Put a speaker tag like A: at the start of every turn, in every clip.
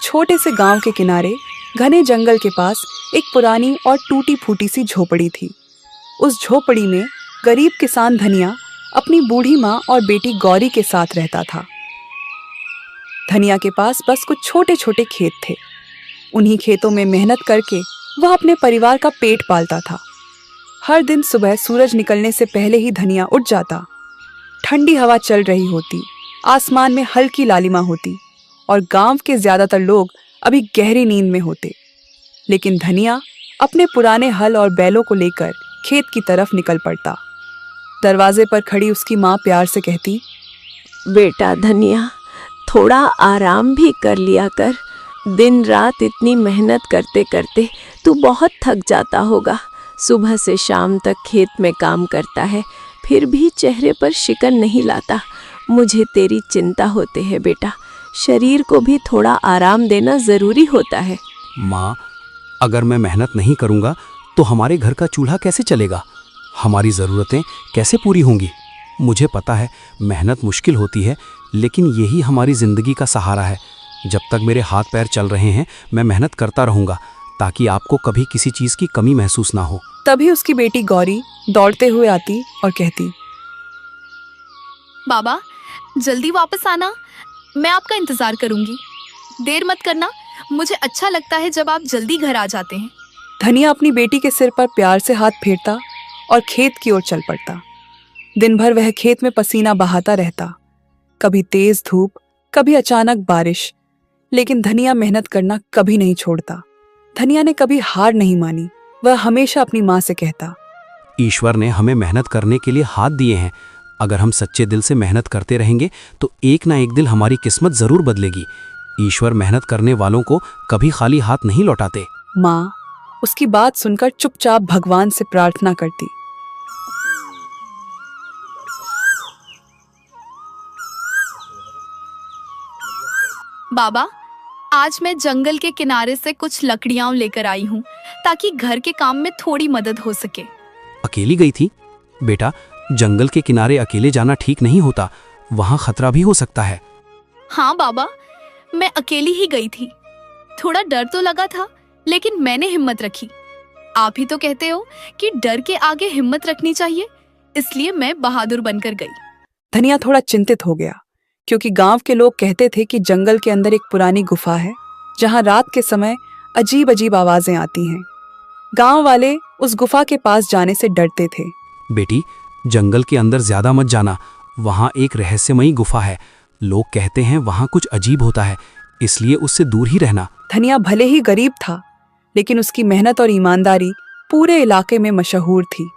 A: छोटे से गांव के किनारे घने जंगल के पास एक पुरानी और टूटी फूटी सी झोपड़ी थी। उस झोपड़ी में गरीब किसान धनिया अपनी बूढ़ी माँ और बेटी गौरी के साथ रहता था। धनिया के पास बस कुछ छोटे छोटे खेत थे। उन्हीं खेतों में मेहनत करके वह अपने परिवार का पेट पालता था। हर दिन सुबह सूरज निकलने से पहले ही धनिया उठ जाता। ठंडी हवा चल रही होती, आसमान में हल्की लालिमा होती और गांव के ज्यादातर लोग अभी गहरी नींद में होते। लेकिन धनिया अपने पुराने हल और बैलों को लेकर खेत की तरफ निकल पड़ता। दरवाजे पर खड़ी उसकी माँ प्यार से कहती,
B: बेटा धनिया, थोड़ा आराम भी कर लिया कर। दिन रात इतनी मेहनत करते करते तू बहुत थक जाता होगा। सुबह से शाम तक खेत में काम करता है, फिर भी चेहरे पर शिकन नहीं लाता। मुझे तेरी चिंता होती है बेटा। शरीर को भी थोड़ा आराम देना जरूरी होता है।
C: माँ, अगर मैं मेहनत नहीं करूँगा तो हमारे घर का चूल्हा कैसे चलेगा? हमारी ज़रूरतें कैसे पूरी होंगी? मुझे पता है मेहनत मुश्किल होती है, लेकिन यही हमारी ज़िंदगी का सहारा है। जब तक मेरे हाथ पैर चल रहे हैं मैं मेहनत करता रहूँगा, ताकि आपको कभी किसी चीज़ की कमी महसूस ना हो।
A: तभी उसकी बेटी गौरी दौड़ते हुए आती और कहती,
D: बाबा, जल्दी वापस आना, मैं आपका इंतजार करूंगी। देर मत करना, मुझे अच्छा लगता है जब आप जल्दी घर आ जाते हैं।
A: धनिया अपनी बेटी के सिर पर प्यार से हाथ फेरता और खेत की ओर चल पड़ता। दिन भर वह खेत में पसीना बहाता रहता, कभी तेज धूप, कभी अचानक बारिश, लेकिन धनिया मेहनत करना कभी नहीं छोड़ता। धनिया ने कभी हार नहीं मानी। वह हमेशा अपनी माँ से कहता,
C: ईश्वर ने हमें मेहनत करने के लिए हाथ दिए हैं। अगर हम सच्चे दिल से मेहनत करते रहेंगे तो एक ना एक दिन हमारी किस्मत जरूर बदलेगी। ईश्वर मेहनत करने वालों को कभी खाली हाथ नहीं लौटाते।
A: माँ उसकी बात सुनकर चुपचाप भगवान से प्रार्थना करती।
D: बाबा, आज मैं जंगल के किनारे से कुछ लकड़ियां लेकर आई हूँ, ताकि घर के काम में थोड़ी मदद हो सके।
C: अकेली गई थी? बेटा, जंगल के किनारे अकेले जाना ठीक नहीं होता, वहाँ खतरा भी हो सकता है।
D: हाँ बाबा, मैं अकेली ही गई थी। थोड़ा डर तो लगा था, लेकिन मैंने हिम्मत रखी। आप ही तो कहते हो कि डर के आगे हिम्मत रखनी चाहिए, इसलिए मैं बहादुर बनकर गई।
A: धनिया थोड़ा चिंतित हो गया, क्योंकि गांव के लोग कहते थे कि जंगल के अंदर एक पुरानी गुफा है, जहां रात के समय अजीब अजीब आवाजें आती हैं। गांव वाले उस गुफा के पास जाने से डरते थे।
C: बेटी, जंगल के अंदर ज्यादा मत जाना, वहाँ एक रहस्यमयी गुफा है। लोग कहते हैं वहाँ कुछ अजीब होता है, इसलिए उससे दूर ही रहना।
A: धनिया भले ही गरीब था, लेकिन उसकी मेहनत और ईमानदारी पूरे इलाके में मशहूर थी।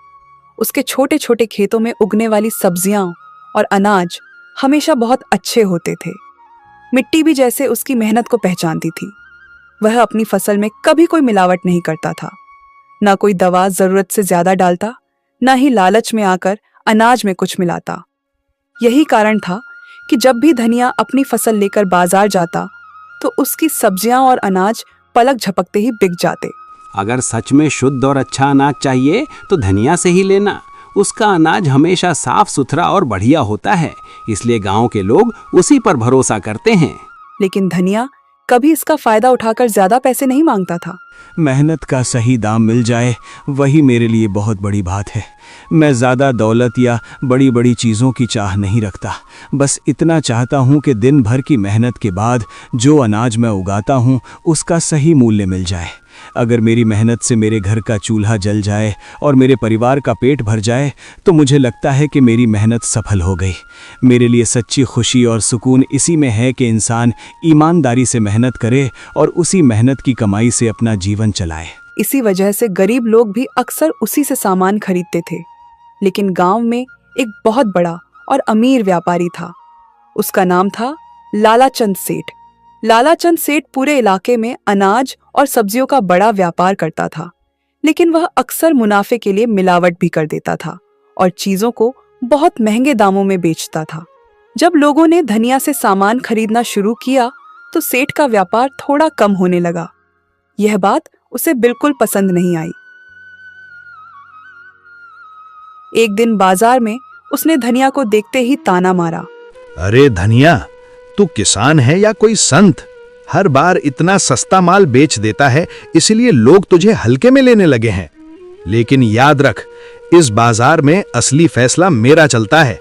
A: उसके छोटे छोटे खेतों में उगने वाली सब्जियां और अनाज हमेशा बहुत अच्छे होते थे। मिट्टी भी जैसे उसकी मेहनत को पहचानती थी। वह अपनी फसल में कभी कोई मिलावट नहीं करता था, ना कोई दवा जरूरत से ज्यादा डालता, ना ही लालच में आकर अनाज में कुछ मिलाता। यही कारण था कि जब भी धनिया अपनी फसल लेकर बाजार जाता तो उसकी सब्जियां और अनाज पलक झपकते ही बिक जाते।
E: अगर सच में शुद्ध और अच्छा अनाज चाहिए तो धनिया से ही लेना। उसका अनाज हमेशा साफ सुथरा और बढ़िया होता है, इसलिए गांव के लोग उसी पर भरोसा करते हैं।
A: लेकिन धनिया कभी इसका फायदा उठाकर ज्यादा पैसे नहीं मांगता था।
F: मेहनत का सही दाम मिल जाए, वही मेरे लिए बहुत बड़ी बात है। मैं ज़्यादा दौलत या बड़ी बड़ी चीज़ों की चाह नहीं रखता। बस इतना चाहता हूँ कि दिन भर की मेहनत के बाद जो अनाज मैं उगाता हूँ उसका सही मूल्य मिल जाए। अगर मेरी मेहनत से मेरे घर का चूल्हा जल जाए और मेरे परिवार का पेट भर जाए तो मुझे लगता है कि मेरी मेहनत सफल हो गई। मेरे लिए सच्ची खुशी और सुकून इसी में है कि इंसान ईमानदारी से मेहनत करे और उसी मेहनत की कमाई से अपना जीवन चलाए।
A: इसी वजह से गरीब लोग भी अक्सर उसी से सामान खरीदते थे। लेकिन गांव में एक बहुत बड़ा और अमीर व्यापारी था। उसका नाम था लालाचंद सेठ। लालाचंद सेठ पूरे इलाके में अनाज और सब्जियों का बड़ा व्यापार करता था, लेकिन वह अक्सर मुनाफे के लिए मिलावट भी कर देता था और चीजों को बहुत महंगे दामों में बेचता था। जब लोगों ने धनिया से सामान खरीदना शुरू किया तो सेठ का व्यापार थोड़ा कम होने लगा। यह बात उसे बिल्कुल पसंद नहीं आई। एक दिन बाजार में उसने धनिया को देखते ही ताना मारा।
G: अरे धनिया, तू किसान है या कोई संत? हर बार इतना सस्ता माल बेच देता है, इसलिए लोग तुझे हल्के में लेने लगे हैं। लेकिन याद रख, इस बाजार में असली फैसला मेरा चलता है।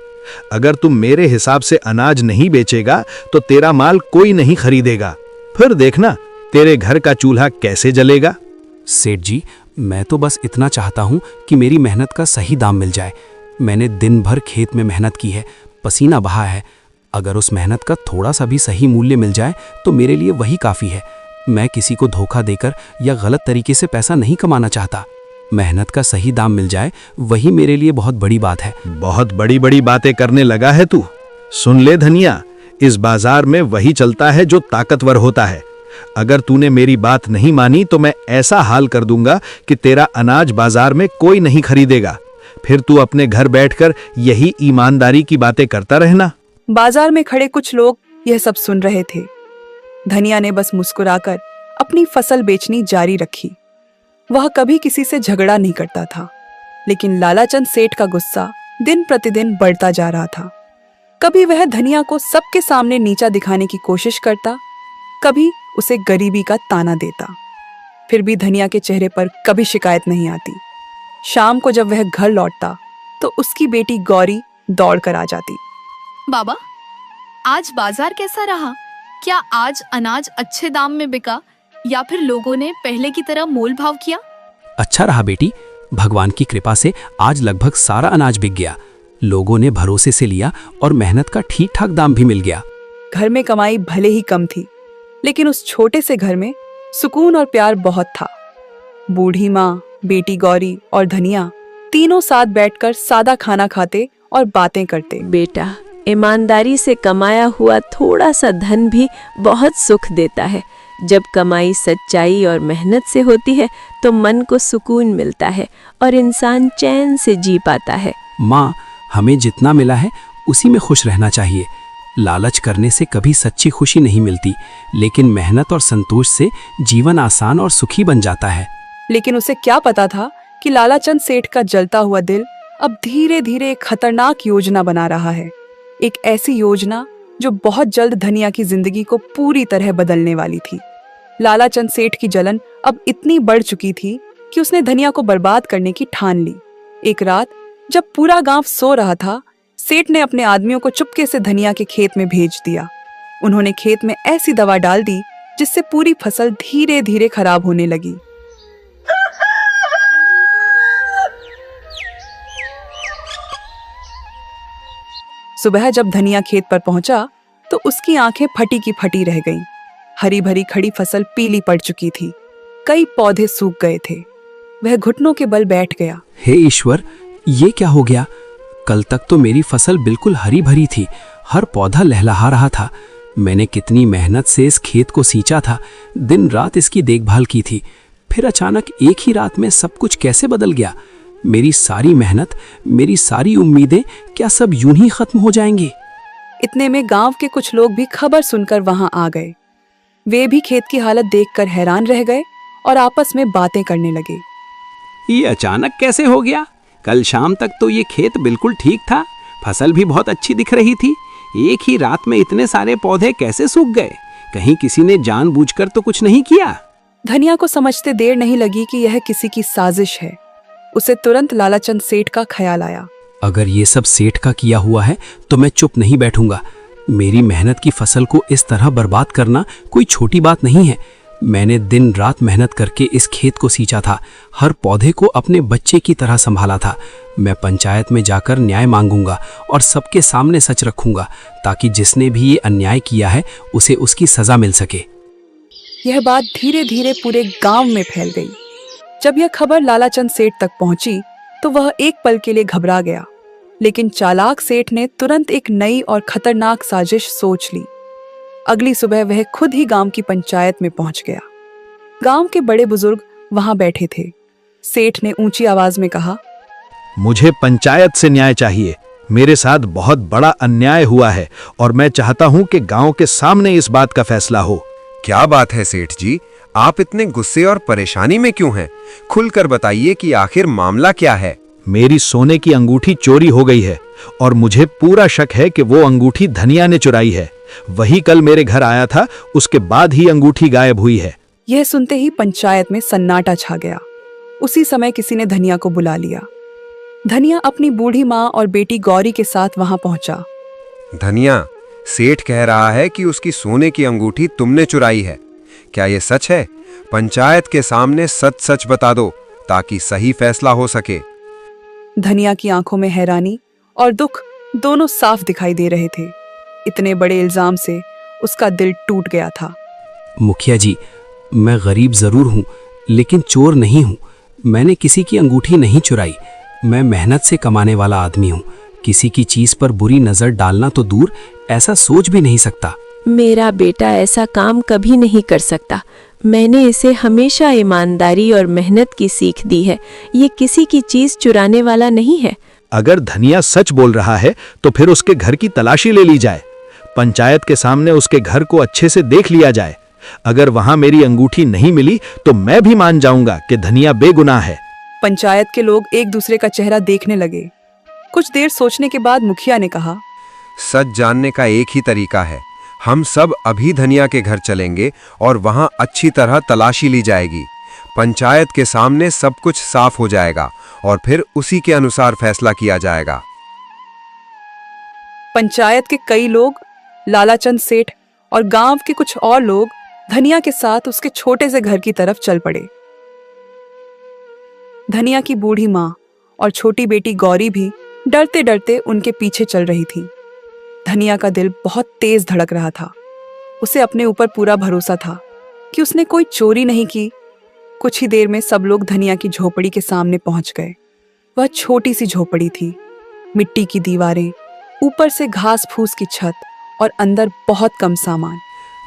G: अगर तुम मेरे हिसाब से अनाज नहीं बेचेगा तो तेरा माल कोई नहीं खरीदेगा। फिर देखना तेरे घर का चूल्हा कैसे जलेगा।
C: सेठ जी, मैं तो बस इतना चाहता हूँ कि मेरी मेहनत का सही दाम मिल जाए। मैंने दिन भर खेत में मेहनत की है, पसीना बहा है। अगर उस मेहनत का थोड़ा सा भी सही मूल्य मिल जाए तो मेरे लिए वही काफ़ी है। मैं किसी को धोखा देकर या गलत तरीके से पैसा नहीं कमाना चाहता। मेहनत का सही दाम मिल जाए वही मेरे लिए बहुत बड़ी बात है।
G: बहुत बड़ी बड़ी बातें करने लगा है तू। सुन ले धनिया, इस बाजार में वही चलता है जो ताकतवर होता है। अगर तूने मेरी बात नहीं मानी तो मैं ऐसा हाल कर दूंगा कि तेरा अनाज बाजार में कोई नहीं खरीदेगा। फिर तू अपने घर बैठकर यही ईमानदारी की बातें करता रहना।
A: बाजार में खड़े कुछ लोग यह सब सुन रहे थे। धनिया ने बस मुस्कुराकर अपनी फसल बेचनी जारी रखी। वह कभी किसी से झगड़ा नहीं करता था, लेकिन लालाचंद सेठ का गुस्सा दिन प्रतिदिन बढ़ता जा रहा था। कभी वह धनिया को सबके सामने नीचा दिखाने की कोशिश करता, कभी उसे गरीबी का ताना देता। फिर भी धनिया के चेहरे पर कभी शिकायत नहीं आती। शाम को जब वह घर लौटता तो उसकी बेटी गौरी दौड़ कर आ जाती।
D: बाबा, आज बाजार कैसा रहा? क्या आज अनाज अच्छे दाम में बिका या फिर लोगों ने पहले की तरह मोल भाव किया?
C: अच्छा रहा बेटी, भगवान की कृपा से आज लगभग सारा अनाज बिक गया। लोगों ने भरोसे से लिया और मेहनत का ठीक ठाक दाम भी मिल गया।
A: घर में कमाई भले ही कम थी, लेकिन उस छोटे से घर में सुकून और प्यार बहुत था। बूढ़ी माँ, बेटी गौरी और धनिया तीनों साथ बैठकर सादा खाना खाते और बातें करते।
B: बेटा, ईमानदारी से कमाया हुआ थोड़ा सा धन भी बहुत सुख देता है। जब कमाई सच्चाई और मेहनत से होती है तो मन को सुकून मिलता है और इंसान चैन से जी पाता है।
C: माँ, हमें जितना मिला है उसी में खुश रहना चाहिए। लालच करने से कभी सच्ची खुशी नहीं मिलती, लेकिन मेहनत और संतोष से जीवन आसान और सुखी बन जाता है।
A: लेकिन उसे क्या पता था कि लालाचंद सेठ का जलता हुआ दिल अब धीरे धीरे एक खतरनाक योजना बना रहा है। एक ऐसी योजना जो बहुत जल्द धनिया की जिंदगी को पूरी तरह बदलने वाली थी। लालाचंद सेठ की जलन अब इतनी बढ़ चुकी थी कि उसने धनिया को बर्बाद करने की ठान ली। एक रात जब पूरा गांव सो रहा था, सेठ ने अपने आदमियों को चुपके से धनिया के खेत में भेज दिया। उन्होंने खेत में ऐसी दवा डाल दी जिससे पूरी फसल धीरे धीरे खराब होने लगी। सुबह जब धनिया खेत पर पहुंचा तो उसकी आंखें फटी की फटी रह गईं। हरी भरी खड़ी फसल पीली पड़ चुकी थी। कई पौधे सूख गए थे। वह घुटनों के बल बैठ गया।
C: हे ईश्वर, ये क्या हो गया? कल तक तो मेरी फसल बिल्कुल हरी भरी थी, हर पौधा लहलहा रहा था। मैंने कितनी मेहनत से इस खेत को सींचा था, दिन रात इसकी देखभाल की थी। फिर अचानक एक ही रात में सब कुछ कैसे बदल गया? मेरी सारी मेहनत, मेरी सारी उम्मीदें क्या सब यूं ही खत्म हो जाएंगी?
A: इतने में गांव के कुछ लोग भी खबर सुनकर वहां आ गए। वे भी खेत की हालत देखकर हैरान रह गए और आपस में बातें करने लगे।
E: ये अचानक कैसे हो गया? कल शाम तक तो ये खेत बिल्कुल ठीक था, फसल भी बहुत अच्छी दिख रही थी। एक ही रात में इतने सारे पौधे कैसे सूख गए? कहीं किसी ने जानबूझकर तो कुछ नहीं किया?
A: धनिया को समझते देर नहीं लगी कि यह किसी की साजिश है। उसे तुरंत लालाचंद सेठ का ख्याल आया।
C: अगर ये सब सेठ का किया हुआ है तो मैं चुप नहीं बैठूंगा। मेरी मेहनत की फसल को इस तरह बर्बाद करना कोई छोटी बात नहीं है। मैंने दिन रात मेहनत करके इस खेत को सींचा था, हर पौधे को अपने बच्चे की तरह संभाला था। मैं पंचायत में जाकर न्याय मांगूंगा और सबके सामने सच रखूंगा, ताकि जिसने भी ये अन्याय किया है उसे उसकी सजा मिल सके।
A: यह बात धीरे धीरे पूरे गांव में फैल गई। जब यह खबर लालाचंद सेठ तक पहुंची तो वह एक पल के लिए घबरा गया, लेकिन चालाक सेठ ने तुरंत एक नई और खतरनाक साजिश सोच ली। अगली सुबह वह खुद ही गांव की पंचायत में पहुंच गया। गांव के बड़े बुजुर्ग वहां बैठे थे। सेठ ने ऊंची आवाज में कहा,
G: मुझे पंचायत से न्याय चाहिए। मेरे साथ बहुत बड़ा अन्याय हुआ है और मैं चाहता हूं कि गांव के सामने इस बात का फैसला हो।
H: क्या बात है सेठ जी, आप इतने गुस्से और परेशानी में क्यों हैं? खुलकर बताइए कि आखिर मामला क्या है।
G: मेरी सोने की अंगूठी चोरी हो गई है और मुझे पूरा शक है कि वो अंगूठी धनिया ने चुराई है। वही कल मेरे घर आया था, उसके बाद ही अंगूठी गायब हुई है।
A: यह सुनते ही पंचायत में सन्नाटा छा गया। उसी समय किसी ने धनिया को बुला लिया। धनिया अपनी बूढ़ी माँ और बेटी गौरी के साथ वहां पहुंचा।
H: धनिया, सेठ कह रहा है कि उसकी सोने की अंगूठी तुमने चुराई है। क्या ये सच है? पंचायत के सामने सच सच बता दो ताकि सही फैसला हो सके।
A: धनिया की आंखों में हैरानी और दुख दोनों साफ दिखाई दे रहे थे। इतने बड़े इल्जाम से उसका दिल टूट गया था।
C: मुखिया जी, मैं गरीब जरूर हूँ लेकिन चोर नहीं हूँ। मैंने किसी की अंगूठी नहीं चुराई। मैं मेहनत से कमाने वाला आदमी हूँ। किसी की चीज पर बुरी नजर डालना तो दूर, ऐसा सोच भी नहीं सकता।
B: मेरा बेटा ऐसा काम कभी नहीं कर सकता। मैंने इसे हमेशा ईमानदारी और मेहनत की सीख दी है। ये किसी की चीज चुराने वाला नहीं है।
G: अगर धनिया सच बोल रहा है तो फिर उसके घर की तलाशी ले ली जाए। पंचायत के सामने उसके घर को अच्छे से देख लिया जाए। अगर वहां मेरी अंगूठी नहीं मिली तो मैं भी मान जाऊंगा कि धनिया बेगुनाह है।
A: पंचायत के लोग एक दूसरे का चेहरा देखने लगे। कुछ देर सोचने के बाद मुखिया ने कहा,
H: सच जानने का एक ही तरीका है। हम सब अभी धनिया के घर चलेंगे और वहां अच्छी तरह तलाशी ली जाएगी। पंचायत के सामने सब कुछ साफ हो जाएगा और फिर उसी के अनुसार फैसला किया जाएगा।
A: पंचायत के कई लोग, लालाचंद सेठ और गांव के कुछ और लोग धनिया के साथ उसके छोटे से घर की तरफ चल पड़े। धनिया की बूढ़ी माँ और छोटी बेटी गौरी भी डरते डरते उनके पीछे चल रही थी। धनिया का दिल बहुत तेज धड़क रहा था। उसे अपने ऊपर पूरा भरोसा था कि उसने कोई चोरी नहीं की। कुछ ही देर में सब लोग धनिया की झोपड़ी के सामने पहुंच गए। वह छोटी सी झोपड़ी थी, मिट्टी की दीवारें, ऊपर से घास फूस की छत और अंदर बहुत कम सामान।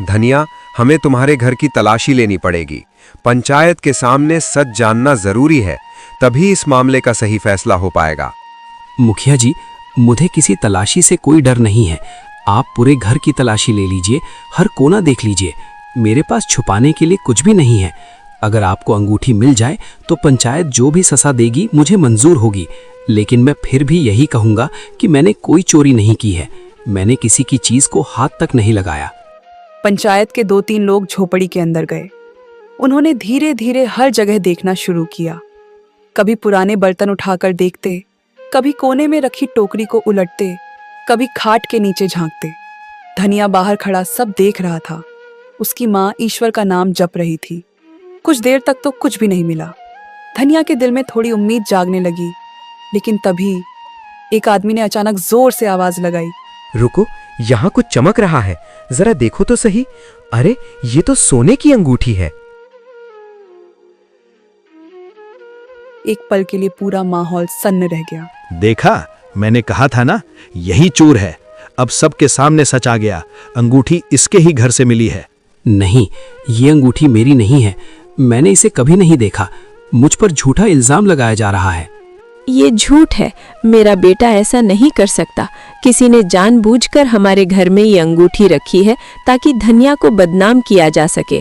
H: धनिया, हमें तुम्हारे घर की तलाशी लेनी पड़ेगी। पंचायत के सामने सच जानना जरूरी है, तभी इस मामले का सही फैसला हो पाएगा।
C: मुखिया जी, मुझे किसी तलाशी से कोई डर नहीं है। आप पूरे घर की तलाशी ले लीजिए, हर कोना देख लीजिए। मेरे पास छुपाने के लिए कुछ भी नहीं है। अगर आपको अंगूठी मिल जाए तो पंचायत जो भी सजा देगी मुझे मंजूर होगी। लेकिन मैं फिर भी यही कहूँगा कि मैंने कोई चोरी नहीं की है। मैंने किसी की चीज को हाथ तक नहीं लगाया।
A: पंचायत के 2-3 लोग झोपड़ी के अंदर गए। उन्होंने धीरे धीरे हर जगह देखना शुरू किया। कभी पुराने बर्तन उठाकर देखते, कभी कोने में रखी टोकरी को उलटते, कभी खाट के नीचे झांकते। धनिया बाहर खड़ा सब देख रहा था। उसकी माँ ईश्वर का नाम जप रही थी। कुछ देर तक तो कुछ भी नहीं मिला। धनिया के दिल में थोड़ी उम्मीद जागने लगी। लेकिन तभी एक आदमी ने अचानक जोर से आवाज लगाई,
I: रुको, यहाँ कुछ चमक रहा है, जरा देखो तो सही। अरे, ये तो सोने की अंगूठी है।
A: एक पल के लिए पूरा माहौल सन्न रह गया।
G: देखा, मैंने कहा था ना, यही चोर है। अब सबके सामने सच आ गया। अंगूठी इसके ही घर से मिली है।
C: नहीं, ये अंगूठी मेरी नहीं है। मैंने इसे कभी नहीं देखा। मुझ पर झूठा इल्जाम लगाया जा रहा है।
B: ये झूठ है। मेरा बेटा ऐसा नहीं कर सकता। किसी ने जानबूझकर हमारे घर में ये अंगूठी रखी है ताकि धनिया को बदनाम किया जा सके।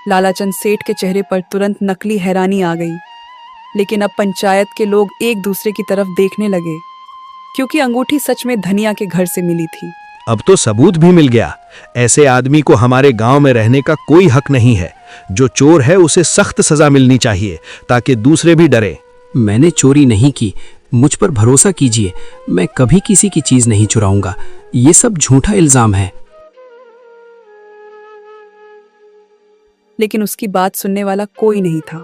A: लालाचंद सेठ के चेहरे पर तुरंत नकली हैरानी आ गई। लेकिन अब पंचायत के लोग एक दूसरे की तरफ देखने लगे, क्योंकि अंगूठी सच में धनिया के घर से मिली थी।
G: अब तो सबूत भी मिल गया। ऐसे आदमी को हमारे गांव में रहने का कोई हक नहीं है। जो चोर है उसे सख्त सजा मिलनी चाहिए ताकि दूसरे भी डरे।
C: मैंने चोरी नहीं की। मुझ पर भरोसा कीजिए, मैं कभी किसी की चीज नहीं चुराऊंगा। ये सब झूठा इल्जाम है।
A: लेकिन उसकी बात सुनने वाला कोई नहीं था।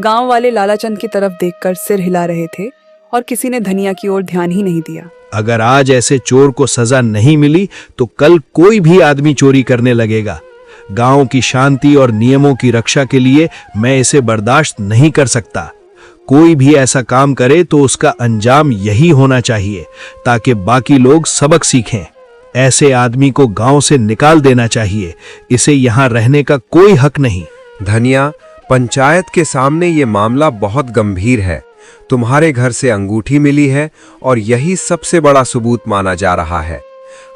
A: गांव वाले लालाचंद की तरफ देखकर सिर हिला रहे थे और किसी ने धनिया की ओर ध्यान ही नहीं दिया।
G: अगर आज ऐसे चोर को सजा नहीं मिली तो कल कोई भी आदमी चोरी करने लगेगा। गांव की शांति और नियमों की रक्षा के लिए मैं इसे बर्दाश्त नहीं कर सकता। कोई भी ऐसा काम करे तो उसका अंजाम यही होना चाहिए ताकि बाकी लोग सबक सीखें। ऐसे आदमी को गांव से निकाल देना चाहिए। इसे यहाँ रहने का कोई हक नहीं।
H: धनिया, पंचायत के सामने ये मामला बहुत गंभीर है। तुम्हारे घर से अंगूठी मिली है और यही सबसे बड़ा सबूत माना जा रहा है।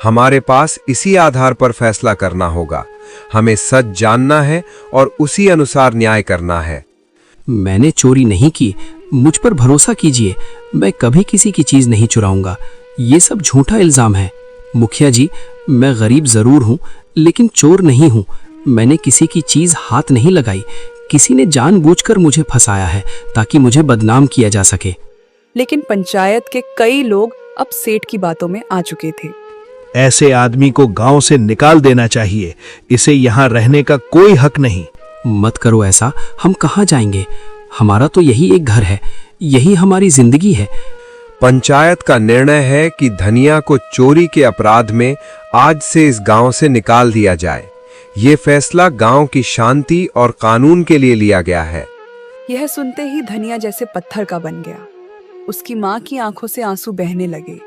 H: हमारे पास इसी आधार पर फैसला करना होगा। हमें सच जानना है और उसी अनुसार न्याय करना है।
C: मैंने चोरी नहीं की। मुझ पर भरोसा कीजिए, मैं कभी किसी की चीज नहीं चुराऊंगा। ये सब झूठा इल्जाम है। मुखिया जी, मैं गरीब जरूर हूँ, लेकिन चोर नहीं हूँ। मैंने किसी की चीज हाथ नहीं लगाई। किसी ने जानबूझकर मुझे फंसाया है ताकि मुझे बदनाम किया जा सके।
A: लेकिन पंचायत के कई लोग अब सेठ की बातों में आ चुके थे।
G: ऐसे आदमी को गांव से निकाल देना चाहिए। इसे यहाँ रहने का कोई हक नहीं।
C: मत करो ऐसा, हम कहाँ जाएंगे? हमारा तो यही एक घर है, यही हमारी जिंदगी है।
H: पंचायत का निर्णय है कि धनिया को चोरी के अपराध में आज से इस गांव से निकाल दिया जाए। ये फैसला गांव की शांति और कानून के लिए लिया गया है।
A: यह सुनते ही धनिया जैसे पत्थर का बन गया। उसकी माँ की आंखों से आंसू बहने लगे।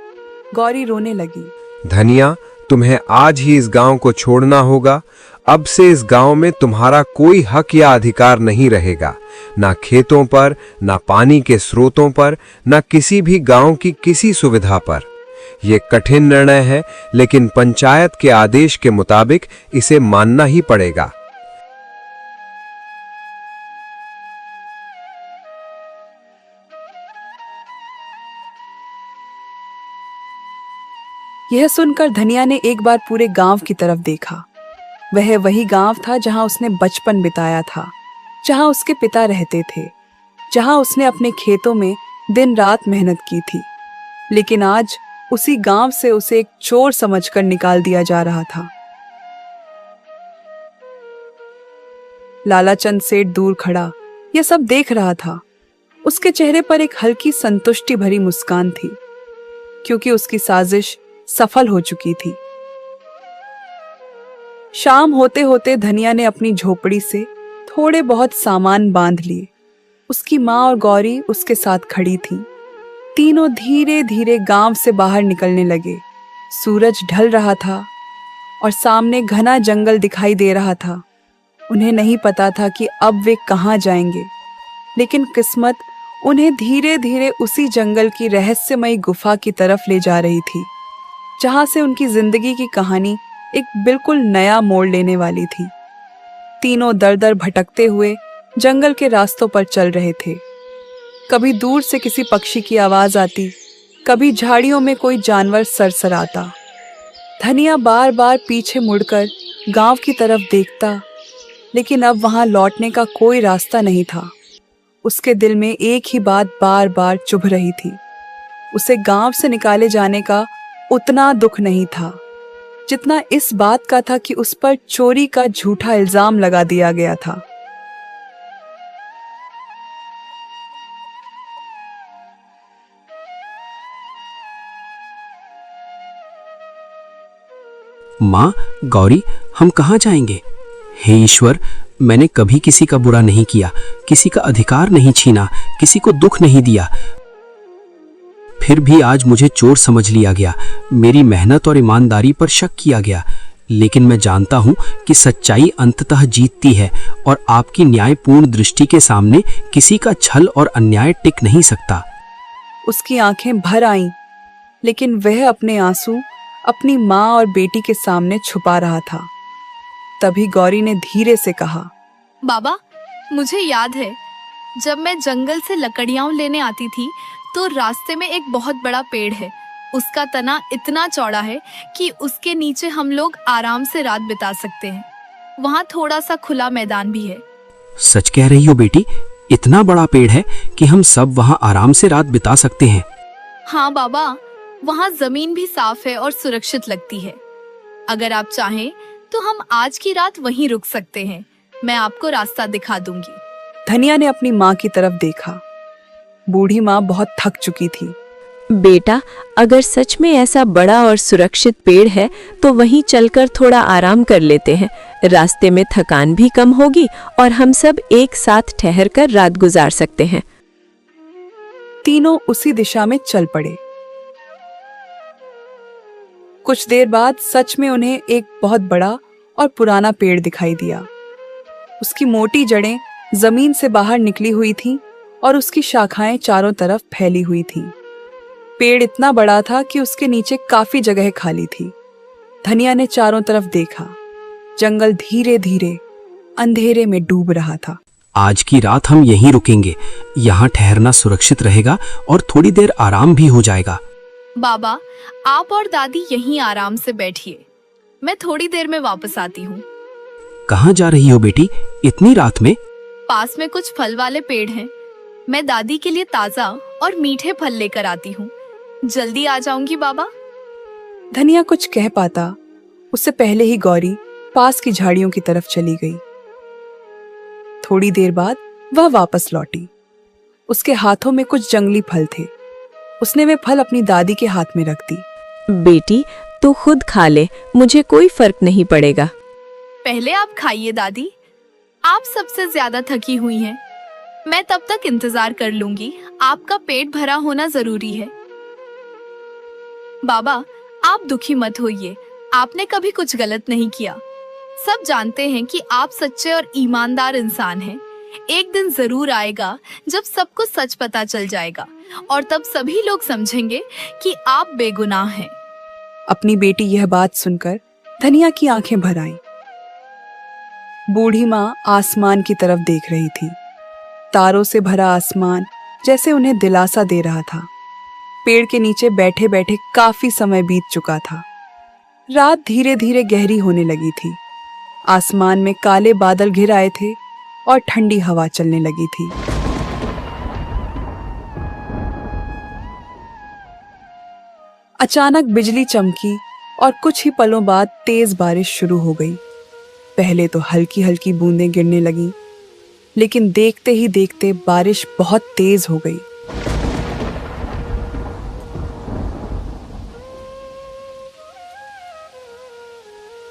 A: गौरी रोने लगी।
H: धनिया, तुम्हें आज ही इस गांव को छोड़ना होगा। अब से इस गांव में तुम्हारा कोई हक या अधिकार नहीं रहेगा, ना खेतों पर, ना पानी के स्रोतों पर, ना किसी भी गांव की किसी सुविधा पर। यह कठिन निर्णय है, लेकिन पंचायत के आदेश के मुताबिक इसे मानना ही पड़ेगा।
A: यह सुनकर धनिया ने एक बार पूरे गांव की तरफ देखा। वह वही गांव था जहां उसने बचपन बिताया था, जहां उसके पिता रहते थे, जहां उसने अपने खेतों में दिन रात मेहनत की थी। लेकिन आज उसी गांव से उसे एक चोर समझकर निकाल दिया जा रहा था। लालाचंद सेठ दूर खड़ा यह सब देख रहा था। उसके चेहरे पर एक हल्की संतुष्टि भरी मुस्कान थी, क्योंकि उसकी साजिश सफल हो चुकी थी। शाम होते होते धनिया ने अपनी झोपड़ी से थोड़े बहुत सामान बांध लिए। उसकी माँ और गौरी उसके साथ खड़ी थीं। तीनों धीरे धीरे गांव से बाहर निकलने लगे। सूरज ढल रहा था और सामने घना जंगल दिखाई दे रहा था। उन्हें नहीं पता था कि अब वे कहाँ जाएंगे, लेकिन किस्मत उन्हें धीरे धीरे उसी जंगल की रहस्यमयी गुफा की तरफ ले जा रही थी, जहां से उनकी जिंदगी की कहानी एक बिल्कुल नया मोड़ लेने वाली थी। तीनों दर दर भटकते हुए जंगल के रास्तों पर चल रहे थे। कभी दूर से किसी पक्षी की आवाज आती, कभी झाड़ियों में कोई जानवर सरसराता। धनिया बार बार पीछे मुड़कर गांव की तरफ देखता, लेकिन अब वहां लौटने का कोई रास्ता नहीं था। उसके दिल में एक ही बात बार बार चुभ रही थी। उसे गांव से निकाले जाने का उतना दुख नहीं था जितना इस बात का था कि उस पर चोरी का झूठा इल्जाम लगा दिया गया था।
C: माँ, गौरी, हम कहाँ जाएंगे? हे ईश्वर, मैंने कभी किसी का बुरा नहीं किया, किसी का अधिकार नहीं छीना, किसी को दुख नहीं दिया। फिर भी आज मुझे चोर समझ लिया गया, मेरी मेहनत और ईमानदारी पर शक किया गया। लेकिन मैं जानता हूं कि सच्चाई अंततः जीतती है और आपकी न्यायपूर्ण दृष्टि के सामने किसी का छल और अन्याय टिक नहीं सकता।
A: उसकी आंखें भर आईं, लेकिन वह अपने आंसू अपनी माँ और बेटी के सामने छुपा रहा था। तभी गौरी ने धीरे से कहा,
D: बाबा, मुझे याद है जब मैं जंगल से लकड़ियां लेने आती थी तो रास्ते में एक बहुत बड़ा पेड़ है। उसका तना इतना चौड़ा है कि उसके नीचे हम लोग आराम से रात बिता सकते हैं। वहाँ थोड़ा सा खुला मैदान भी है।
C: सच कह रही हो बेटी? इतना बड़ा पेड़ है कि हम सब वहाँ आराम से रात बिता सकते हैं?
D: हाँ बाबा, वहाँ जमीन भी साफ है और सुरक्षित लगती है। अगर आप चाहें तो हम आज की रात वहीं रुक सकते हैं। मैं आपको रास्ता दिखा दूंगी।
A: धनिया ने अपनी माँ की तरफ देखा। बूढ़ी माँ बहुत थक चुकी थी।
B: बेटा, अगर सच में ऐसा बड़ा और सुरक्षित पेड़ है तो वहीं चलकर थोड़ा आराम कर लेते हैं। रास्ते में थकान भी कम होगी और हम सब एक साथ ठहरकर रात गुजार सकते हैं।
A: तीनों उसी दिशा में चल पड़े। कुछ देर बाद सच में उन्हें एक बहुत बड़ा और पुराना पेड़ दिखाई दिया। उसकी मोटी जड़ें जमीन से बाहर निकली हुई थीं और उसकी शाखाएं चारों तरफ फैली हुई थीं। पेड़ इतना बड़ा था कि उसके नीचे काफी जगह खाली थी। धनिया ने चारों तरफ देखा। जंगल धीरे धीरे अंधेरे में डूब रहा था।
C: आज की रात हम यहीं रुकेंगे। यहाँ ठहरना सुरक्षित रहेगा और थोड़ी देर आराम भी हो जाएगा।
D: बाबा, आप और दादी यहीं आराम से बैठिए, मैं थोड़ी देर में वापस आती हूँ।
C: कहाँ जा रही हो बेटी इतनी रात में?
D: पास में कुछ फल वाले पेड़ हैं, मैं दादी के लिए ताजा और मीठे फल लेकर आती हूँ। जल्दी आ जाऊंगी बाबा।
A: धनिया कुछ कह पाता उससे पहले ही गौरी पास की झाड़ियों की तरफ चली गई। थोड़ी देर बाद वह वापस लौटी। उसके हाथों में कुछ जंगली फल थे। उसने वे फल अपनी दादी के हाथ में रख दी।
B: बेटी, तू खुद खा ले, मुझे कोई फर्क नहीं पड़ेगा।
D: पहले आप खाइए दादी, आप सबसे ज्यादा थकी हुई हैं। मैं तब तक इंतजार कर लूंगी, आपका पेट भरा होना जरूरी है। बाबा, आप दुखी मत होइए, आपने कभी कुछ गलत नहीं किया। सब जानते हैं कि आप सच्चे और ईमानदार इंसान हैं। एक दिन जरूर आएगा जब सबको सच पता चल जाएगा और तब सभी लोग समझेंगे कि आप बेगुनाह हैं।
A: अपनी बेटी यह बात सुनकर धनिया की आंखें भर आईं। बूढ़ी माँ आसमान की तरफ देख रही थी। तारों से भरा आसमान जैसे उन्हें दिलासा दे रहा था। पेड़ के नीचे बैठे बैठे काफी समय बीत चुका था। रात धीरे धीरे गहरी होने लगी थी। आसमान में काले बादल घिर आए थे और ठंडी हवा चलने लगी थी। अचानक बिजली चमकी और कुछ ही पलों बाद तेज बारिश शुरू हो गई। पहले तो हल्की हल्की बूंदें गिरने लगीं, लेकिन देखते ही देखते बारिश बहुत तेज हो गई।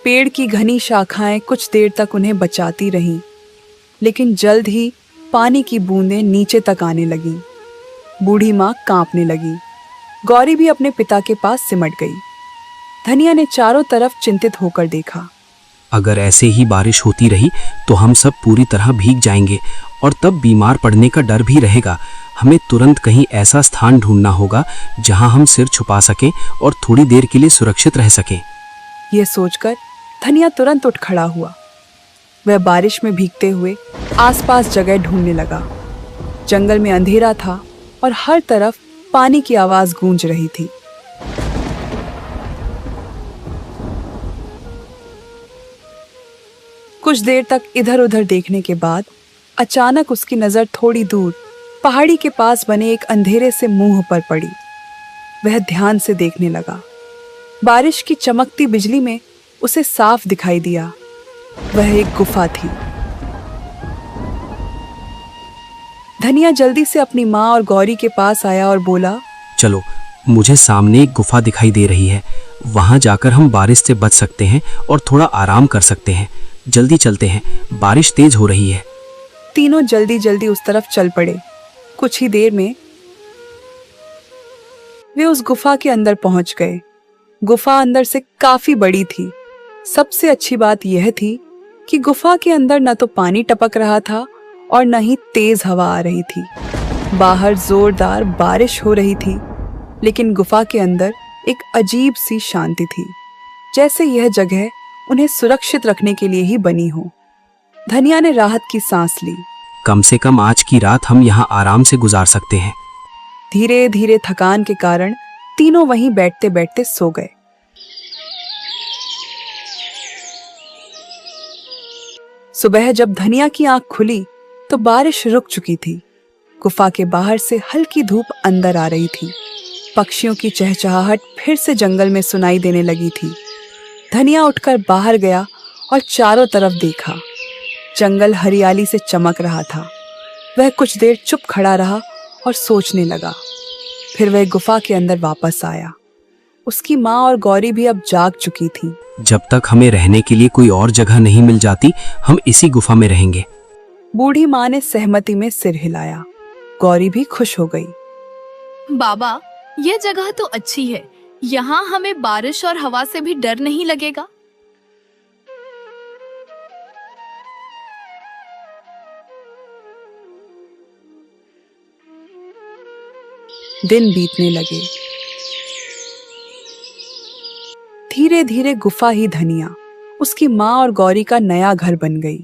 A: पेड़ की घनी शाखाएं कुछ देर तक उन्हें बचाती रहीं, लेकिन जल्द ही पानी की बूंदें नीचे तक आने लगीं। बूढ़ी माँ कांपने लगी। गौरी भी अपने पिता के पास सिमट गई। धनिया ने चारों तरफ चिंतित होकर देखा।
C: अगर ऐसे ही बारिश होती रही तो हम सब पूरी तरह भीग जाएंगे और तब बीमार पड़ने का डर भी रहेगा। हमें तुरंत कहीं ऐसा स्थान ढूंढना होगा जहां हम सिर छुपा सकें और थोड़ी देर के लिए सुरक्षित रह सकें।
A: यह सोचकर धनिया तुरंत उठ खड़ा हुआ। वह बारिश में भीगते हुए आसपास जगह ढूंढने लगा। जंगल में अंधेरा था और हर तरफ पानी की आवाज गूंज रही थी। कुछ देर तक इधर उधर देखने के बाद अचानक उसकी नजर थोड़ी दूर पहाड़ी के पास बने एक अंधेरे से मुंह पर पड़ी। वह ध्यान से देखने लगा। बारिश की चमकती बिजली में उसे साफ दिखाई दिया। वह एक गुफा थी। धनिया जल्दी से अपनी माँ और गौरी के पास आया और बोला,
C: चलो, मुझे सामने एक गुफा दिखाई दे रही है। वहां जाकर हम बारिश से बच सकते हैं और थोड़ा आराम कर सकते हैं। जल्दी चलते हैं, बारिश तेज हो रही है।
A: तीनों जल्दी जल्दी उस तरफ चल पड़े। कुछ ही देर में वे उस गुफा के अंदर पहुंच गए। गुफा अंदर से काफी बड़ी थी। सबसे अच्छी बात यह थी कि गुफा के अंदर न तो पानी टपक रहा था और न ही तेज हवा आ रही थी। बाहर जोरदार बारिश हो रही थी, लेकिन गुफा के अंदर एक अजीब सी शांति थी, जैसे यह जगह उन्हें सुरक्षित रखने के लिए ही बनी हो। धनिया ने राहत की सांस ली।
C: कम से कम आज की रात हम यहाँ आराम से गुजार सकते हैं।
A: धीरे धीरे थकान के कारण तीनों वहीं बैठते बैठते सो गए। सुबह जब धनिया की आंख खुली तो बारिश रुक चुकी थी। गुफा के बाहर से हल्की धूप अंदर आ रही थी। पक्षियों की चहचहाहट फिर से जंगल में सुनाई देने लगी थी। धनिया उठकर बाहर गया और चारों तरफ देखा। जंगल हरियाली से चमक रहा था। वह कुछ देर चुप खड़ा रहा और सोचने लगा। फिर वह गुफा के अंदर वापस आया। उसकी माँ और गौरी भी अब जाग चुकी थी।
C: जब तक हमें रहने के लिए कोई और जगह नहीं मिल जाती, हम इसी गुफा में रहेंगे।
A: बूढ़ी माँ ने सहमति में सिर हिलाया। गौरी भी खुश हो गई।
D: बाबा, यह जगह तो अच्छी है। यहाँ हमें बारिश और हवा से भी डर नहीं लगेगा।
A: दिन बीतने लगे। धीरे धीरे गुफा ही धनिया, उसकी माँ और गौरी का नया घर बन गई।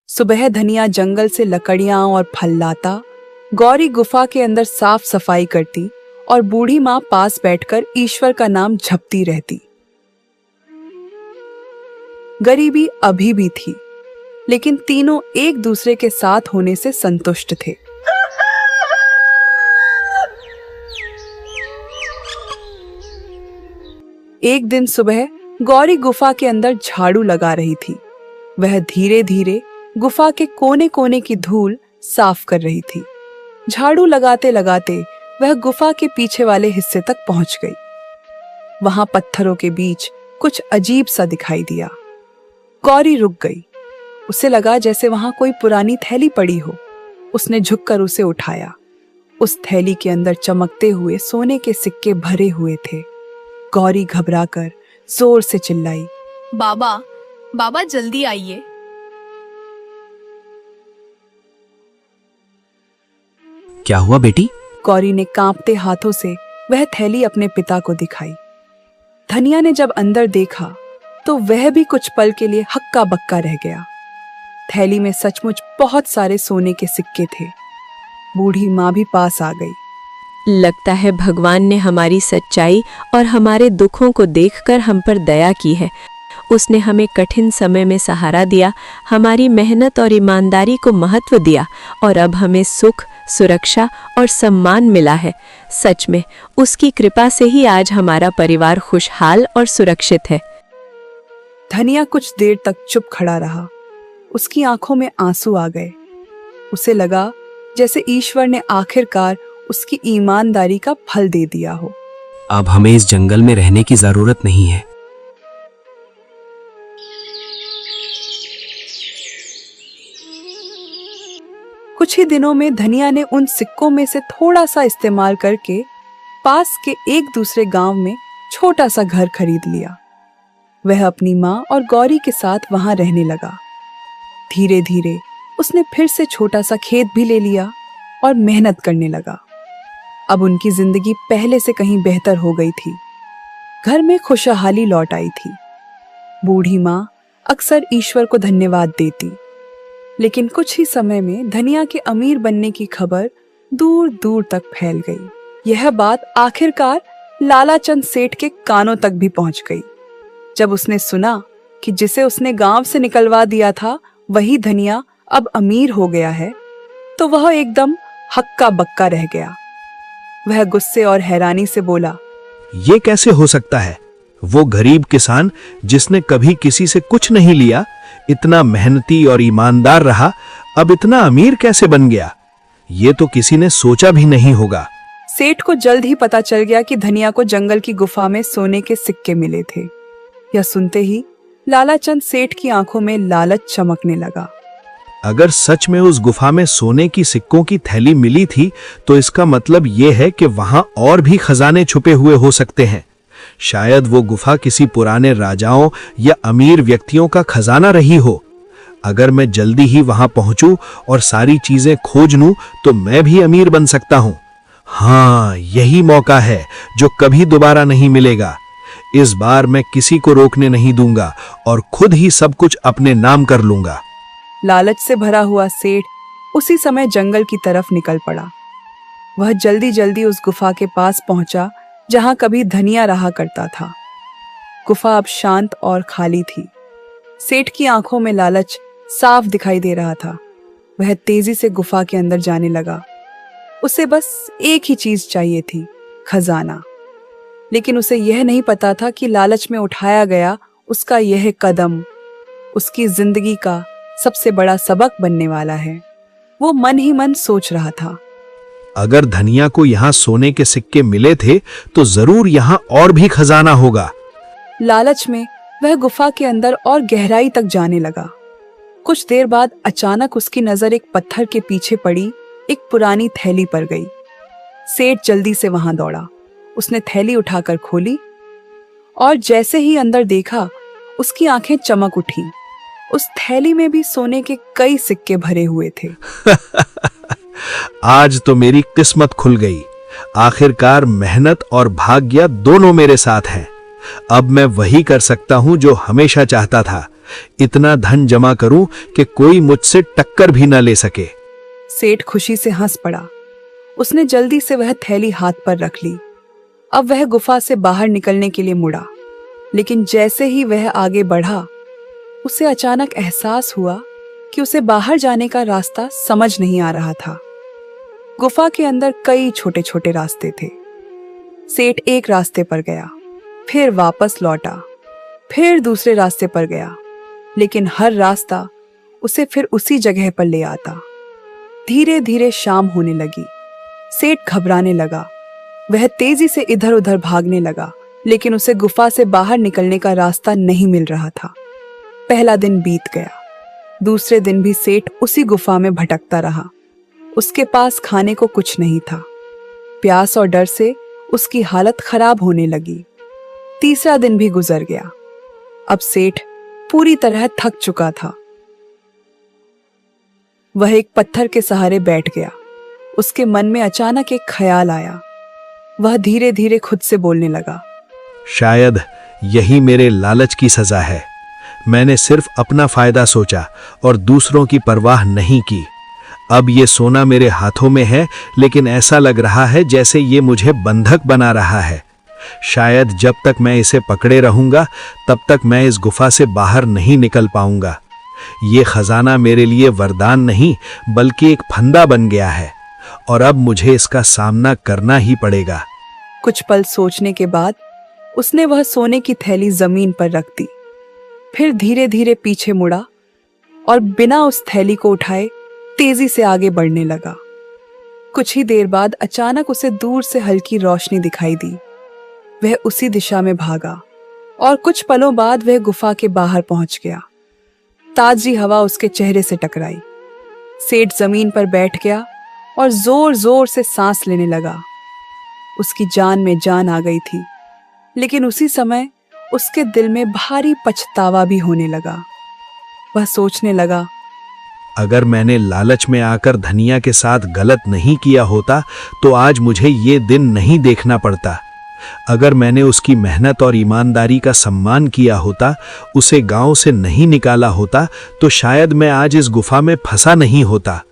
A: सुबह धनिया जंगल से लकड़ियां और फल लाता, गौरी गुफा के अंदर साफ सफाई करती और बूढ़ी माँ पास बैठकर ईश्वर का नाम जपती रहती। गरीबी अभी भी थी, लेकिन तीनों एक दूसरे के साथ होने से संतुष्ट थे। एक दिन सुबह गौरी गुफा के अंदर झाड़ू लगा रही थी। वह धीरे धीरे गुफा के कोने कोने की धूल साफ कर रही थी। झाड़ू लगाते लगाते वह गुफा के पीछे वाले हिस्से तक पहुंच गई। वहां पत्थरों के बीच कुछ अजीब सा दिखाई दिया। गौरी रुक गई। उसे लगा जैसे वहां कोई पुरानी थैली पड़ी हो। उसने झुककर उसे उठाया। उस थैली के अंदर चमकते हुए सोने के सिक्के भरे हुए थे। गौरी घबराकर जोर से चिल्लाई,
D: बाबा, बाबा जल्दी आइए।
C: क्या हुआ बेटी?
A: गौरी ने कांपते हाथों से वह थैली अपने पिता को दिखाई। धनिया ने जब अंदर देखा तो वह भी कुछ पल के लिए हक्का बक्का रह गया। थैली में सचमुच बहुत सारे सोने के सिक्के थे। बूढ़ी माँ भी पास आ गई।
B: लगता है भगवान ने हमारी सच्चाई और हमारे दुखों को देखकर हम पर दया की है। उसने हमें कठिन समय में सहारा दिया, हमारी मेहनत और ईमानदारी को महत्व दिया और अब हमें सुख, सुरक्षा और सम्मान मिला है। सच में उसकी कृपा से ही आज हमारा परिवार खुशहाल और सुरक्षित है।
A: धनिया कुछ देर तक चुप खड़ा रहा। उसकी आंखों में आंसू आ गए। उसे लगा जैसे ईश्वर ने आखिरकार उसकी ईमानदारी का फल दे दिया हो।
C: अब हमें इस जंगल में रहने की जरूरत नहीं है।
A: कुछ ही दिनों में धनिया ने उन सिक्कों में से थोड़ा सा इस्तेमाल करके पास के एक दूसरे गांव में छोटा सा घर खरीद लिया। वह अपनी माँ और गौरी के साथ वहां रहने लगा। धीरे धीरे उसने फिर से छोटा सा खेत भी ले लिया और मेहनत करने लगा। अब उनकी जिंदगी पहले से कहीं बेहतर हो गई थी। घर में खुशहाली लौट आई थी। बूढ़ी माँ अक्सर ईश्वर को धन्यवाद देती, लेकिन कुछ ही समय में धनिया के अमीर बनने की खबर दूर दूर तक फैल गई। यह बात आखिरकार लालाचंद सेठ के कानों तक भी पहुंच गई। जब उसने सुना कि जिसे उसने गांव से निकलवा दिया था वही धनिया अब अमीर हो गया है, तो वह एकदम हक्का बक्का रह गया। वह गुस्से और हैरानी से बोला,
G: ये कैसे हो सकता है? वो गरीब किसान जिसने कभी किसी से कुछ नहीं लिया, इतना मेहनती और ईमानदार रहा, अब इतना अमीर कैसे बन गया? ये तो किसी ने सोचा भी नहीं होगा।
A: सेठ को जल्द ही पता चल गया कि धनिया को जंगल की गुफा में सोने के सिक्के मिले थे। यह सुनते ही लालाचंद सेठ की आंखों में लालच चमकने लगा।
G: अगर सच में उस गुफा में सोने की सिक्कों की थैली मिली थी, तो इसका मतलब यह है कि वहां और भी खजाने छुपे हुए हो सकते हैं। शायद वो गुफा किसी पुराने राजाओं या अमीर व्यक्तियों का खजाना रही हो। अगर मैं जल्दी ही वहां पहुंचूं और सारी चीजें खोज लूं, तो मैं भी अमीर बन सकता हूं। हाँ, यही मौका है जो कभी दोबारा नहीं मिलेगा। इस बार मैं किसी को रोकने नहीं दूंगा और खुद ही सब कुछ अपने नाम कर लूंगा।
A: लालच से भरा हुआ सेठ उसी समय जंगल की तरफ निकल पड़ा। वह जल्दी जल्दी उस गुफा के पास पहुंचा जहां कभी धनिया रहा करता था। गुफा अब शांत और खाली थी। सेठ की आंखों में लालच साफ दिखाई दे रहा था। वह तेजी से गुफा के अंदर जाने लगा। उसे बस एक ही चीज चाहिए थी, खजाना। लेकिन उसे यह नहीं पता था कि लालच में उठाया गया उसका यह कदम उसकी जिंदगी का सबसे बड़ा सबक बनने वाला है। वो मन ही मन सोच रहा था,
G: अगर धनिया को यहाँ सोने के सिक्के मिले थे, तो जरूर यहाँ और भी खजाना होगा।
A: लालच में वह गुफा के अंदर और गहराई तक जाने लगा। कुछ देर बाद अचानक उसकी नजर एक पत्थर के पीछे पड़ी एक पुरानी थैली पर गई। सेठ जल्दी से वहां दौड़ा। उसने थैली उठाकर खोली और जैसे ही अंदर देखा, उसकी आंखें चमक उठी। उस थैली में भी सोने के कई सिक्के भरे हुए थे।
G: आज तो मेरी किस्मत खुल गई। आखिरकार मेहनत और भाग्य दोनों मेरे साथ हैं। अब मैं वही कर सकता हूं जो हमेशा चाहता था, इतना धन जमा करूं कि कोई मुझसे टक्कर भी न ले सके।
A: सेठ खुशी से हंस पड़ा। उसने जल्दी से वह थैली हाथ पर रख ली। अब वह गुफा से बाहर निकलने के लिए मुड़ा, लेकिन जैसे ही वह आगे बढ़ा, उसे अचानक एहसास हुआ कि उसे बाहर जाने का रास्ता समझ नहीं आ रहा था। गुफा के अंदर कई छोटे छोटे रास्ते थे। सेठ एक रास्ते पर गया, फिर वापस लौटा, फिर दूसरे रास्ते पर गया, लेकिन हर रास्ता उसे फिर उसी जगह पर ले आता। धीरे धीरे शाम होने लगी। सेठ घबराने लगा। वह तेजी से इधर उधर भागने लगा, लेकिन उसे गुफा से बाहर निकलने का रास्ता नहीं मिल रहा था। पहला दिन बीत गया। दूसरे दिन भी सेठ उसी गुफा में भटकता रहा। उसके पास खाने को कुछ नहीं था। प्यास और डर से उसकी हालत खराब होने लगी। तीसरा दिन भी गुजर गया। अब सेठ पूरी तरह थक चुका था। वह एक पत्थर के सहारे बैठ गया। उसके मन में अचानक एक ख्याल आया। वह धीरे धीरे खुद से बोलने लगा,
G: शायद यही मेरे लालच की सजा है। मैंने सिर्फ अपना फायदा सोचा और दूसरों की परवाह नहीं की। अब ये सोना मेरे हाथों में है, लेकिन ऐसा लग रहा है जैसे ये मुझे बंधक बना रहा है। शायद जब तक मैं इसे पकड़े रहूंगा, तब तक मैं इस गुफा से बाहर नहीं निकल पाऊंगा। ये खजाना मेरे लिए वरदान नहीं, बल्कि एक फंदा बन गया है, और अब मुझे इसका सामना करना ही पड़ेगा।
A: कुछ पल सोचने के बाद उसने वह सोने की थैली जमीन पर रख दी। फिर धीरे धीरे पीछे मुड़ा और बिना उस थैली को उठाए तेजी से आगे बढ़ने लगा। कुछ ही देर बाद अचानक उसे दूर से हल्की रोशनी दिखाई दी। वह उसी दिशा में भागा और कुछ पलों बाद वह गुफा के बाहर पहुंच गया। ताजी हवा उसके चेहरे से टकराई। सेठ जमीन पर बैठ गया और जोर जोर से सांस लेने लगा। उसकी जान में जान आ गई थी, लेकिन उसी समय उसके दिल में भारी पछतावा भी होने लगा। वह सोचने लगा,
G: अगर मैंने लालच में आकर धनिया के साथ गलत नहीं किया होता, तो आज मुझे ये दिन नहीं देखना पड़ता। अगर मैंने उसकी मेहनत और ईमानदारी का सम्मान किया होता, उसे गांव से नहीं निकाला होता, तो शायद मैं आज इस गुफा में फंसा नहीं होता।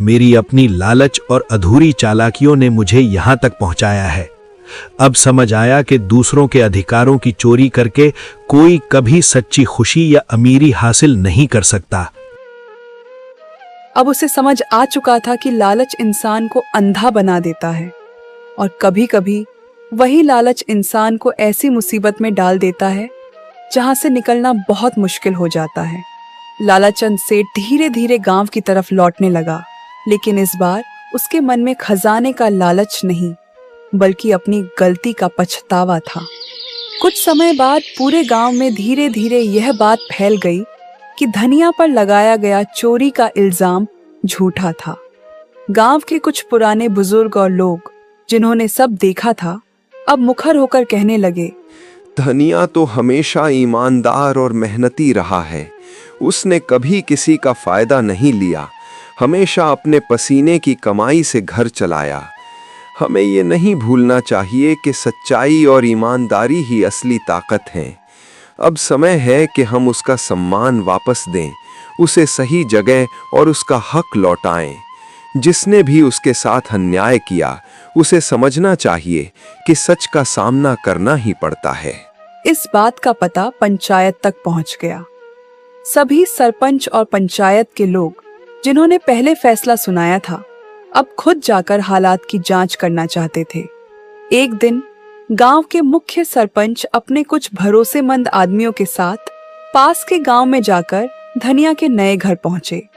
G: मेरी अपनी लालच और अधूरी चालाकियों ने मुझे यहां तक पहुंचाया है। अब समझ आया कि दूसरों के अधिकारों की चोरी करके कोई कभी सच्ची खुशी या अमीरी हासिल नहीं कर सकता।
A: अब उसे समझ आ चुका था कि लालच इंसान को अंधा बना देता है, और कभी-कभी वही लालच इंसान को ऐसी मुसीबत में डाल देता है जहां से निकलना बहुत मुश्किल हो जाता है। लालाचंद सेठ धीरे धीरे गांव की तरफ लौटने लगा, लेकिन इस बार उसके मन में खजाने का लालच नहीं, बल्कि अपनी गलती का पछतावा था। कुछ समय बाद पूरे गांव में धीरे धीरे यह बात फैल गई कि धनिया पर लगाया गया चोरी का इल्जाम झूठा था। गांव के कुछ पुराने बुजुर्ग और लोग, जिन्होंने सब देखा था, अब मुखर होकर कहने लगे,
H: धनिया तो हमेशा ईमानदार और मेहनती रहा है। उसने कभी किसी का फायदा नहीं लिया, हमेशा अपने पसीने की कमाई से घर चलाया। हमें ये नहीं भूलना चाहिए कि सच्चाई और ईमानदारी ही असली ताकत है। अब समय है कि हम उसका सम्मान वापस दें, उसे सही जगह और उसका हक लौटाएं। जिसने भी उसके साथ अन्याय किया, उसे समझना चाहिए कि सच का सामना करना ही पड़ता है।
A: इस बात का पता पंचायत तक पहुंच गया। सभी सरपंच और पंचायत के लोग, जिन्होंने पहले फैसला सुनाया था, अब खुद जाकर हालात की जांच करना चाहते थे। एक दिन गांव के मुख्य सरपंच अपने कुछ भरोसेमंद आदमियों के साथ पास के गांव में जाकर धनिया के नए घर पहुंचे।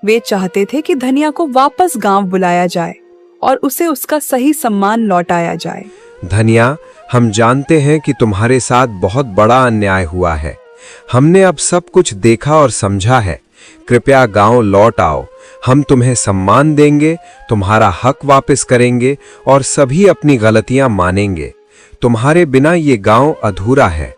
A: वे चाहते थे कि धनिया को वापस गांव बुलाया जाए और उसे उसका सही सम्मान लौटाया जाए।
H: धनिया, हम जानते हैं कि तुम्हारे साथ बहुत बड़ा अन्याय हुआ है। हमने अब सब कुछ देखा और समझा है। कृपया गांव लौट आओ। हम तुम्हें सम्मान देंगे, तुम्हारा हक वापस करेंगे और सभी अपनी गलतियां मानेंगे। तुम्हारे बिना ये गांव अधूरा है।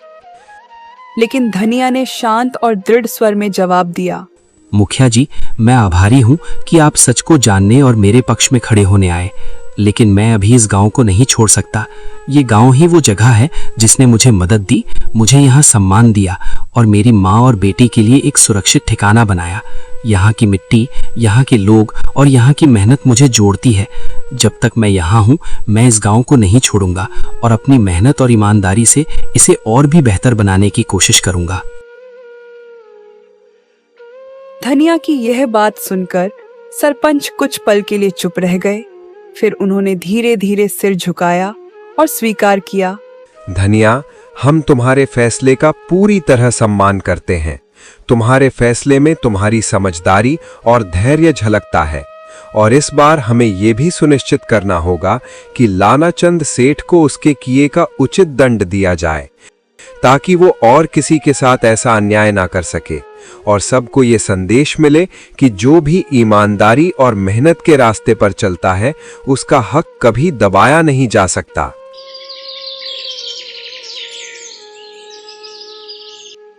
A: लेकिन धनिया ने शांत और दृढ़ स्वर में जवाब दिया,
C: मुखिया जी, मैं आभारी हूँ कि आप सच को जानने और मेरे पक्ष में खड़े होने आए, लेकिन मैं अभी इस गांव को नहीं छोड़ सकता। ये गांव ही वो जगह है जिसने मुझे मदद दी, मुझे यहाँ सम्मान दिया और मेरी माँ और बेटी के लिए एक सुरक्षित ठिकाना बनाया। यहाँ की मिट्टी, यहाँ के लोग और यहाँ की मेहनत मुझे जोड़ती है। जब तक मैं यहाँ हूँ, मैं इस गांव को नहीं छोड़ूंगा और अपनी मेहनत और ईमानदारी से इसे और भी बेहतर बनाने की कोशिश करूंगा।
A: धनिया की यह बात सुनकर सरपंच कुछ पल के लिए चुप रह गए। फिर उन्होंने धीरे धीरे सिर झुकाया और स्वीकार किया।
H: धनिया, हम तुम्हारे फैसले का पूरी तरह सम्मान करते हैं। तुम्हारे फैसले में तुम्हारी समझदारी और धैर्य झलकता है और इस बार हमें यह भी सुनिश्चित करना होगा कि लानाचंद सेठ को उसके किए का उचित दंड दिया जाए, ताकि वो और किसी के साथ ऐसा अन्याय ना कर सके और सबको ये संदेश मिले कि जो भी ईमानदारी और मेहनत के रास्ते पर चलता है उसका हक कभी दबाया नहीं जा सकता।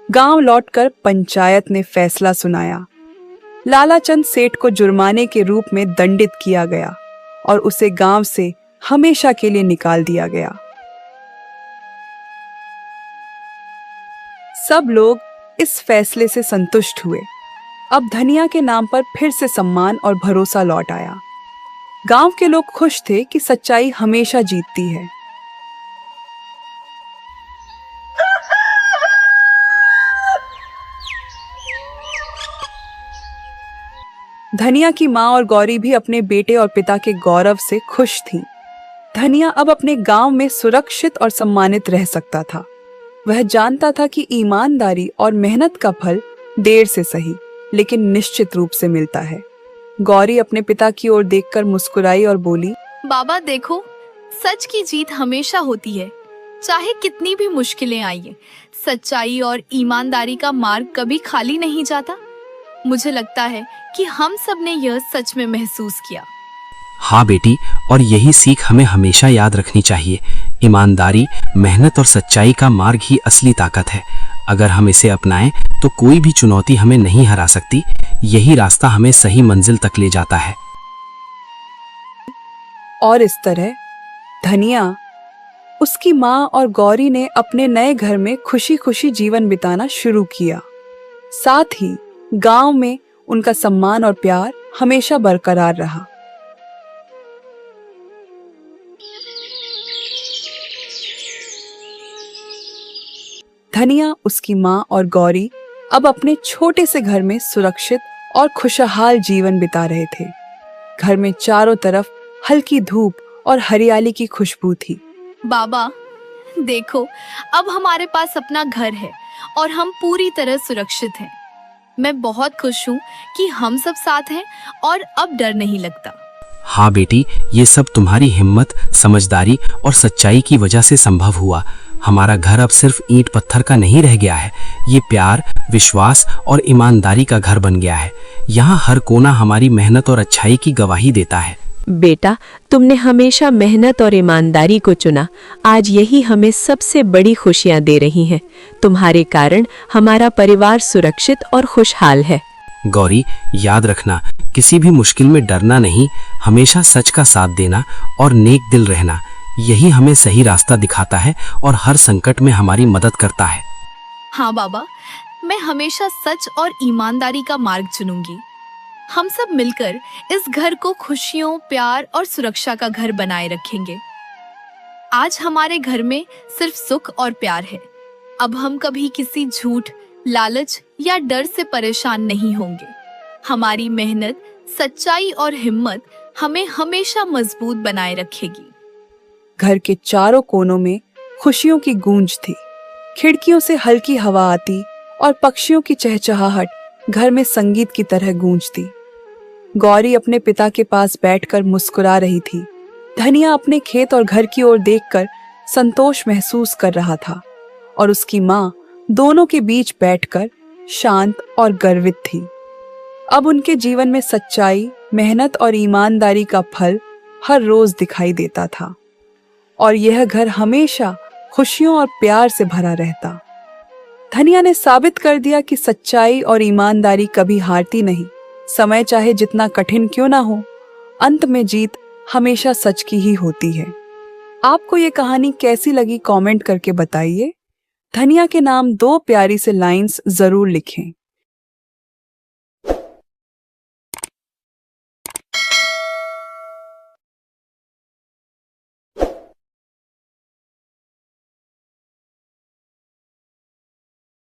A: गांव लौटकर पंचायत ने फैसला सुनाया। लालाचंद सेठ को जुर्माने के रूप में दंडित किया गया और उसे गांव से हमेशा के लिए निकाल दिया गया। सब लोग इस फैसले से संतुष्ट हुए। अब धनिया के नाम पर फिर से सम्मान और भरोसा लौट आया। गांव के लोग खुश थे कि सच्चाई हमेशा जीतती है। धनिया की माँ और गौरी भी अपने बेटे और पिता के गौरव से खुश थीं। धनिया अब अपने गांव में सुरक्षित और सम्मानित रह सकता था। वह जानता था कि ईमानदारी और मेहनत का फल देर से सही लेकिन निश्चित रूप से मिलता है। गौरी अपने पिता की ओर देखकर मुस्कुराई और बोली,
D: बाबा देखो, सच की जीत हमेशा होती है, चाहे कितनी भी मुश्किलें आइए। सच्चाई और ईमानदारी का मार्ग कभी खाली नहीं जाता। मुझे लगता है कि हम सब ने यह सच में महसूस किया।
C: हाँ बेटी, और यही सीख हमें हमेशा याद रखनी चाहिए। ईमानदारी, मेहनत और सच्चाई का मार्ग ही असली ताकत है। अगर हम इसे अपनाएं तो कोई भी चुनौती हमें नहीं हरा सकती। यही रास्ता हमें सही मंजिल तक ले जाता है।
A: और इस तरह धनिया, उसकी माँ और गौरी ने अपने नए घर में खुशी खुशी जीवन बिताना शुरू किया। साथ ही गांव में उनका सम्मान और प्यार हमेशा बरकरार रहा। धनिया, उसकी माँ और गौरी अब अपने छोटे से घर में सुरक्षित और खुशहाल जीवन बिता रहे थे। घर में चारों तरफ हल्की धूप और हरियाली की खुशबू थी।
D: बाबा देखो, अब हमारे पास अपना घर है और हम पूरी तरह सुरक्षित हैं। मैं बहुत खुश हूँ कि हम सब साथ हैं और अब डर नहीं लगता।
C: हाँ बेटी, ये सब तुम्हारी हिम्मत, समझदारी और सच्चाई की वजह से संभव हुआ। हमारा घर अब सिर्फ ईंट पत्थर का नहीं रह गया है, ये प्यार, विश्वास और ईमानदारी का घर बन गया है। यहाँ हर कोना हमारी मेहनत और अच्छाई की गवाही देता है।
B: बेटा, तुमने हमेशा मेहनत और ईमानदारी को चुना। आज यही हमें सबसे बड़ी खुशियां दे रही हैं। तुम्हारे कारण हमारा परिवार सुरक्षित और खुशहाल है।
C: गौरी, याद रखना, किसी भी मुश्किल में डरना नहीं, हमेशा सच का साथ देना और नेक दिल रहना, यही हमें सही रास्ता दिखाता है और हर संकट में हमारी मदद करता है।
D: हाँ बाबा, मैं हमेशा सच और ईमानदारी का मार्ग चुनूंगी। हम सब मिलकर इस घर को खुशियों, प्यार और सुरक्षा का घर बनाए रखेंगे। आज हमारे घर में सिर्फ सुख और प्यार है। अब हम कभी किसी झूठ, लालच या डर से परेशान नहीं होंगे। हमारी मेहनत, सच्चाई और हिम्मत हमें हमेशा मजबूत बनाए रखेगी।
A: घर के चारों कोनों में खुशियों की गूंज थी। खिड़कियों से हल्की हवा आती और पक्षियों की चहचहाहट घर में संगीत की तरह गूंजती। गौरी अपने पिता के पास बैठकर मुस्कुरा रही थी। धनिया अपने खेत और घर की ओर देखकर संतोष महसूस कर रहा था और उसकी माँ दोनों के बीच बैठकर शांत और गर्वित थी। अब उनके जीवन में सच्चाई, मेहनत और ईमानदारी का फल हर रोज दिखाई देता था और यह घर हमेशा खुशियों और प्यार से भरा रहता। धनिया ने साबित कर दिया कि सच्चाई और ईमानदारी कभी हारती नहीं। समय चाहे जितना कठिन क्यों ना हो, अंत में जीत हमेशा सच की ही होती है। आपको ये कहानी कैसी लगी कमेंट करके बताइए। धनिया के नाम 2 प्यारी से लाइंस जरूर लिखें।